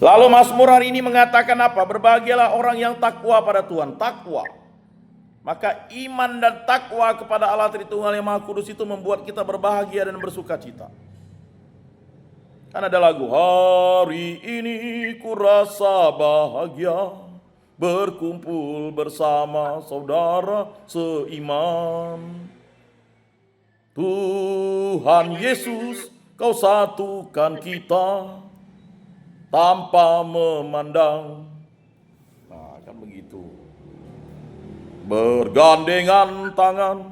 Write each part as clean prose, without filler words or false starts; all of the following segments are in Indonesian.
Lalu Mazmur hari ini mengatakan apa? Berbahagialah orang yang takwa pada Tuhan. Takwa. Maka iman dan takwa kepada Allah Tritunggal yang Maha Kudus itu membuat kita berbahagia dan bersuka cita. Kan ada lagu, hari ini ku rasa bahagia berkumpul bersama saudara seiman. Tuhan Yesus, kau satukan kita tanpa memandang. Nah, kan begitu. Bergandengan tangan.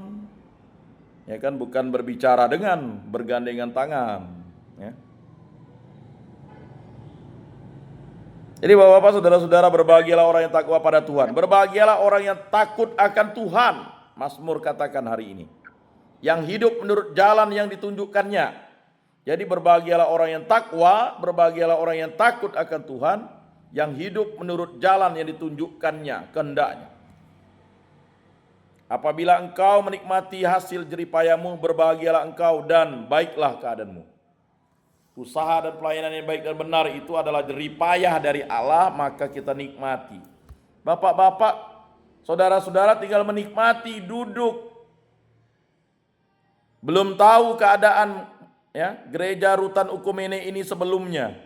Ya kan, bukan berbicara dengan, bergandengan tangan, ya. Jadi Bapak-bapak, saudara-saudara, berbahagialah orang yang takwa pada Tuhan. Berbahagialah orang yang takut akan Tuhan. Mazmur katakan hari ini. Yang hidup menurut jalan yang ditunjukkannya. Jadi berbahagialah orang yang takwa, berbahagialah orang yang takut akan Tuhan, yang hidup menurut jalan yang ditunjukkannya, kehendaknya. Apabila engkau menikmati hasil jeripayamu, berbahagialah engkau dan baiklah keadaanmu. Usaha dan pelayanan yang baik dan benar itu adalah jeripayah dari Allah, maka kita nikmati. Bapak-bapak, saudara-saudara tinggal menikmati, duduk. Belum tahu keadaan ya gereja Rutan Ukumene ini sebelumnya.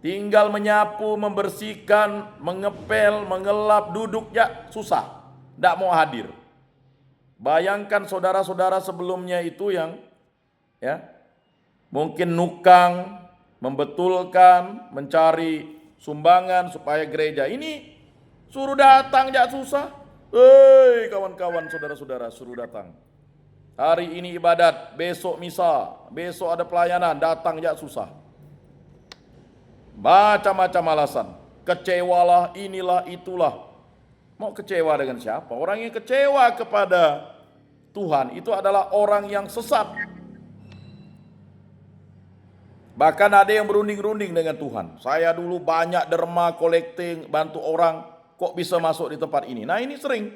Tinggal menyapu, membersihkan, mengepel, mengelap, duduk ya susah. Tidak mau hadir. Bayangkan saudara-saudara sebelumnya itu yang ya mungkin nukang, membetulkan, mencari sumbangan supaya gereja ini suruh datang jak susah. Hei kawan-kawan, saudara-saudara, suruh datang. Hari ini ibadat, besok misa, besok ada pelayanan, datang jak susah. Macam-macam alasan. Kecewalah, inilah, itulah. Mau kecewa dengan siapa? Orang yang kecewa kepada Tuhan itu adalah orang yang sesat. Bahkan ada yang berunding-runding dengan Tuhan. Saya dulu banyak derma, collecting, bantu orang, kok bisa masuk di tempat ini? Nah ini sering.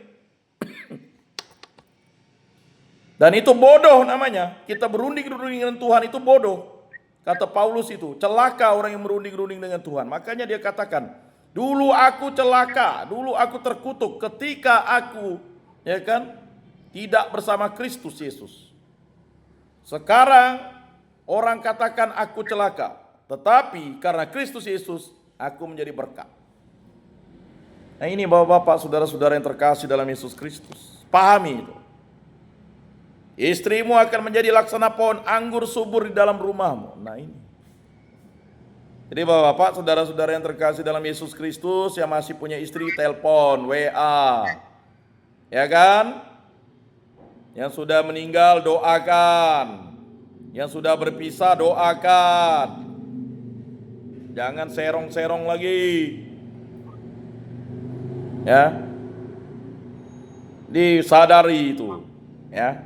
Dan itu bodoh namanya. Kita berunding-runding dengan Tuhan itu bodoh. Kata Paulus itu, celaka orang yang berunding-runding dengan Tuhan. Makanya dia katakan, dulu aku celaka, dulu aku terkutuk ketika aku ya kan tidak bersama Kristus Yesus. Sekarang orang katakan aku celaka, tetapi karena Kristus Yesus aku menjadi berkat. Nah ini bapak-bapak, saudara-saudara yang terkasih dalam Yesus Kristus, pahami itu. Istrimu akan menjadi laksana pohon anggur subur di dalam rumahmu. Nah ini. Jadi bapak-bapak, saudara-saudara yang terkasih dalam Yesus Kristus yang masih punya istri, telepon, WA. Ya kan? Yang sudah meninggal doakan. Yang sudah berpisah doakan. Jangan serong-serong lagi. Ya. Disadari itu, ya.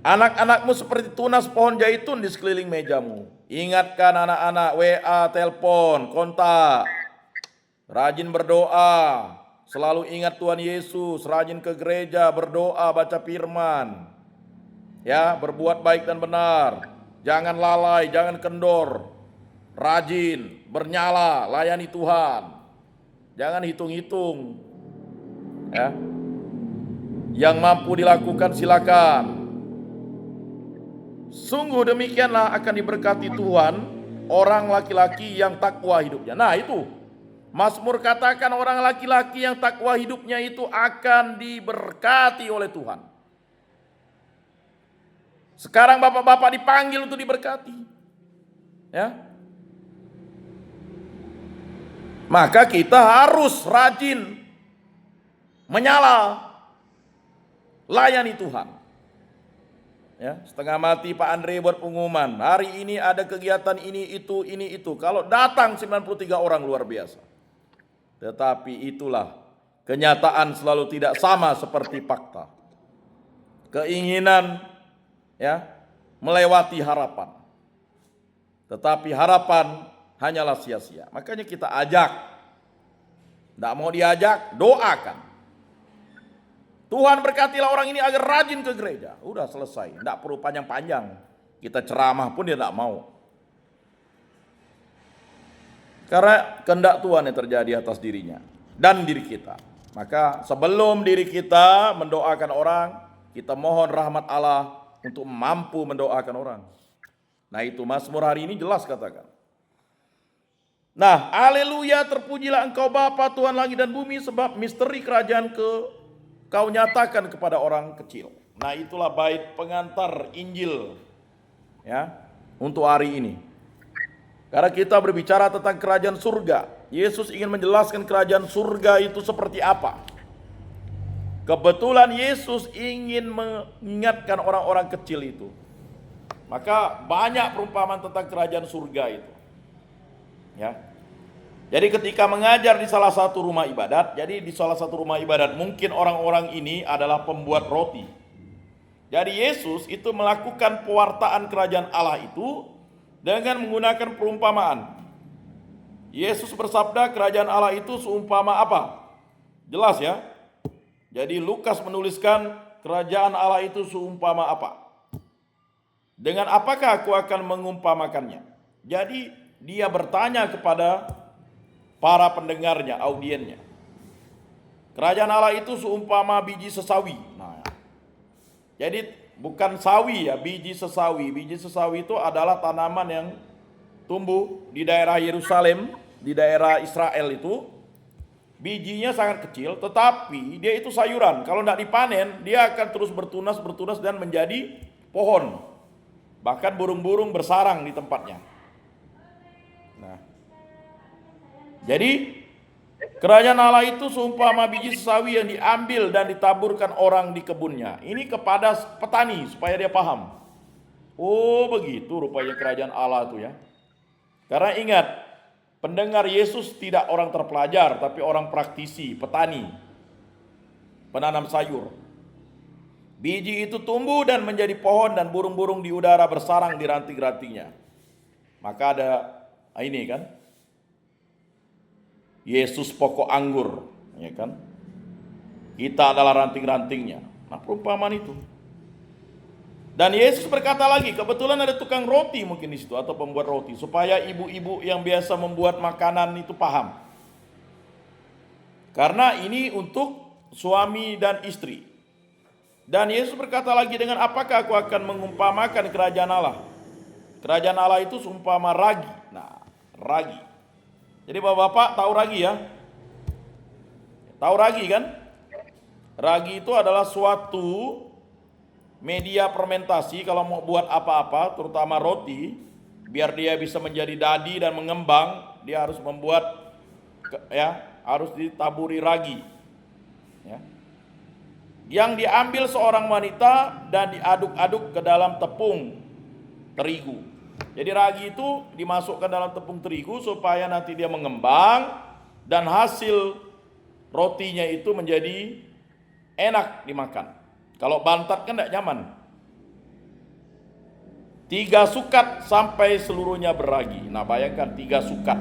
Anak-anakmu seperti tunas pohon zaitun di sekeliling mejamu. Ingatkan anak-anak, WA, telepon, kontak. Rajin berdoa. Selalu ingat Tuhan Yesus, rajin ke gereja, berdoa, baca firman. Ya, berbuat baik dan benar. Jangan lalai, jangan kendor. Rajin, bernyala, layani Tuhan. Jangan hitung-hitung. Ya. Yang mampu dilakukan silakan. Sungguh demikianlah akan diberkati Tuhan orang laki-laki yang takwa hidupnya. Nah itu, Mazmur katakan orang laki-laki yang takwa hidupnya itu akan diberkati oleh Tuhan. Sekarang bapak-bapak dipanggil untuk diberkati. Ya. Maka kita harus rajin menyala, layani Tuhan. Ya, setengah mati Pak Andre buat pengumuman. Hari ini ada kegiatan ini itu. Kalau datang 93 orang luar biasa. Tetapi itulah kenyataan selalu tidak sama seperti fakta. Keinginan ya melewati harapan. Tetapi harapan hanyalah sia-sia. Makanya kita ajak. Tidak mau diajak, doakan. Tuhan berkatilah orang ini agar rajin ke gereja. Udah selesai, tidak perlu panjang-panjang. Kita ceramah pun dia tidak mau. Karena kehendak Tuhan yang terjadi atas dirinya dan diri kita. Maka sebelum diri kita mendoakan orang, kita mohon rahmat Allah untuk mampu mendoakan orang. Nah itu Mazmur hari ini jelas katakan. Nah, haleluya, terpujilah Engkau Bapa Tuhan langit dan bumi, sebab misteri kerajaan Kau nyatakan kepada orang kecil. Nah, itulah bait pengantar Injil ya untuk hari ini. Karena kita berbicara tentang kerajaan surga. Yesus ingin menjelaskan kerajaan surga itu seperti apa. Kebetulan Yesus ingin mengingatkan orang-orang kecil itu. Maka banyak perumpamaan tentang kerajaan surga itu. Ya. Jadi ketika mengajar di salah satu rumah ibadat, mungkin orang-orang ini adalah pembuat roti. Jadi Yesus itu melakukan pewartaan kerajaan Allah itu dengan menggunakan perumpamaan. Yesus bersabda kerajaan Allah itu seumpama apa? Jelas ya. Jadi Lukas menuliskan kerajaan Allah itu seumpama apa? Dengan apakah aku akan mengumpamakannya? Jadi dia bertanya kepada para pendengarnya, audiennya. Kerajaan Allah itu seumpama biji sesawi. Nah, jadi bukan sawi ya, biji sesawi. Biji sesawi itu adalah tanaman yang tumbuh di daerah Yerusalem, di daerah Israel itu. Bijinya sangat kecil, tetapi dia itu sayuran. Kalau tidak dipanen, dia akan terus bertunas dan menjadi pohon. Bahkan burung-burung bersarang di tempatnya. Nah, jadi kerajaan Allah itu seumpama biji sesawi yang diambil dan ditaburkan orang di kebunnya. Ini kepada petani supaya dia paham. Oh begitu rupanya kerajaan Allah itu ya. Karena ingat, pendengar Yesus tidak orang terpelajar, tapi orang praktisi, petani, penanam sayur. Biji itu tumbuh dan menjadi pohon dan burung-burung di udara bersarang di ranting-rantingnya. Maka ada ini kan, Yesus pokok anggur, ya kan? Kita adalah ranting-rantingnya. Nah, perumpamaan itu. Dan Yesus berkata lagi, kebetulan ada tukang roti mungkin di situ atau pembuat roti, supaya ibu-ibu yang biasa membuat makanan itu paham. Karena ini untuk suami dan istri. Dan Yesus berkata lagi, dengan apakah aku akan mengumpamakan kerajaan Allah? Kerajaan Allah itu seumpama ragi. Nah, ragi. Jadi bapak-bapak tahu ragi ya? Tahu ragi kan? Ragi itu adalah suatu media fermentasi kalau mau buat apa-apa, terutama roti, biar dia bisa menjadi dadi dan mengembang, dia harus membuat ya, harus ditaburi ragi. Ya. Yang diambil seorang wanita dan diaduk-aduk ke dalam tepung terigu. Jadi ragi itu dimasukkan dalam tepung terigu supaya nanti dia mengembang dan hasil rotinya itu menjadi enak dimakan. Kalau bantat kan tidak nyaman. 3 sukat sampai seluruhnya beragi. Nah bayangkan 3 sukat.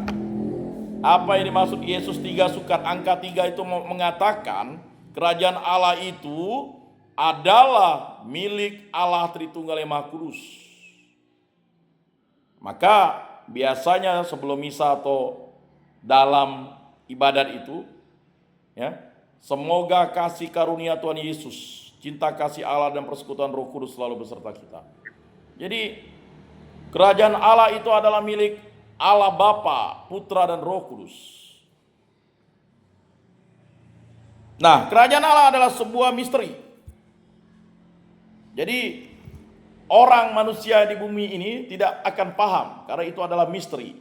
Apa yang dimaksud Yesus 3 sukat? Angka 3 itu mengatakan kerajaan Allah itu adalah milik Allah Tritunggal yang Maha Kudus. Maka biasanya sebelum misa atau dalam ibadat itu ya, semoga kasih karunia Tuhan Yesus, cinta kasih Allah dan persekutuan Roh Kudus selalu beserta kita. Jadi kerajaan Allah itu adalah milik Allah Bapa, Putra dan Roh Kudus. Nah, kerajaan Allah adalah sebuah misteri. Jadi orang manusia di bumi ini tidak akan paham karena itu adalah misteri.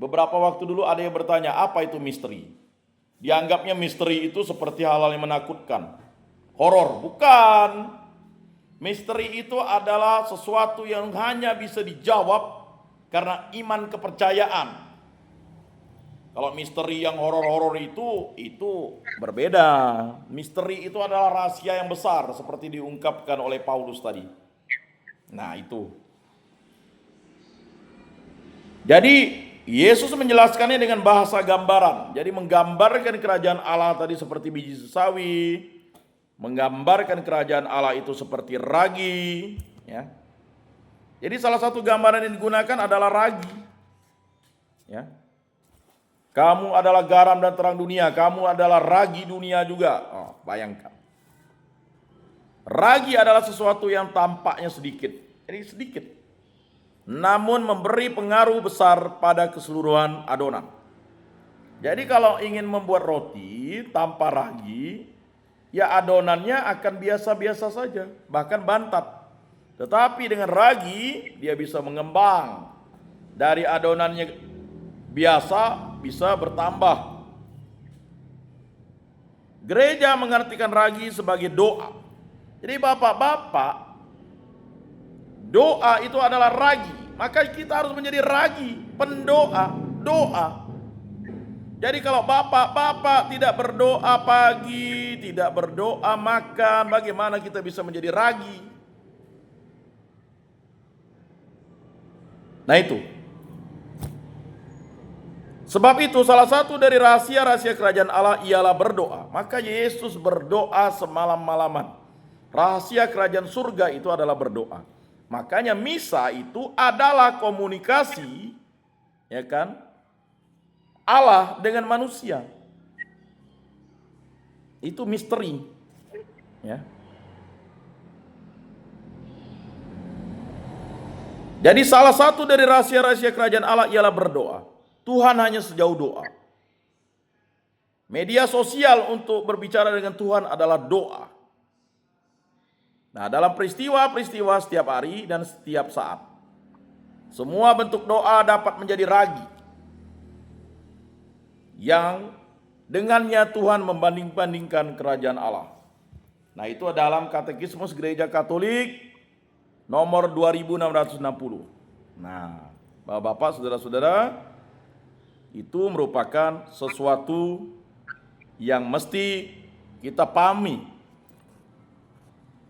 Beberapa waktu dulu ada yang bertanya, apa itu misteri? Dianggapnya misteri itu seperti hal-hal yang menakutkan. Horor, bukan. Misteri itu adalah sesuatu yang hanya bisa dijawab karena iman kepercayaan. Kalau misteri yang horor-horor itu berbeda. Misteri itu adalah rahasia yang besar seperti diungkapkan oleh Paulus tadi. Nah itu. Jadi Yesus menjelaskannya dengan bahasa gambaran. Jadi menggambarkan kerajaan Allah tadi seperti biji sesawi, menggambarkan kerajaan Allah itu seperti ragi, ya. Jadi salah satu gambaran yang digunakan adalah ragi. Ya. Kamu adalah garam dan terang dunia, kamu adalah ragi dunia juga. Oh, bayangkan. Ragi adalah sesuatu yang tampaknya sedikit, jadi sedikit, namun memberi pengaruh besar pada keseluruhan adonan. Jadi kalau ingin membuat roti tanpa ragi, ya adonannya akan biasa-biasa saja, bahkan bantat. Tetapi dengan ragi, dia bisa mengembang. Dari adonannya biasa, bisa bertambah. Gereja mengartikan ragi sebagai doa. Jadi bapak-bapak, doa itu adalah ragi. Maka kita harus menjadi ragi, pendoa, doa. Jadi kalau bapak-bapak tidak berdoa pagi, tidak berdoa makan, bagaimana kita bisa menjadi ragi? Nah itu. Sebab itu salah satu dari rahasia-rahasia kerajaan Allah ialah berdoa. Maka Yesus berdoa semalam-malaman. Rahasia kerajaan surga itu adalah berdoa. Makanya misa itu adalah komunikasi, ya kan, Allah dengan manusia. Itu misteri, ya. Jadi salah satu dari rahasia-rahasia kerajaan Allah ialah berdoa. Tuhan hanya sejauh doa. Media sosial untuk berbicara dengan Tuhan adalah doa. Nah, dalam peristiwa-peristiwa setiap hari dan setiap saat, semua bentuk doa dapat menjadi ragi yang dengannya Tuhan membanding-bandingkan kerajaan Allah. Nah, itu dalam Katekismus Gereja Katolik nomor 2660. Nah, Bapak-bapak, saudara-saudara, itu merupakan sesuatu yang mesti kita pahami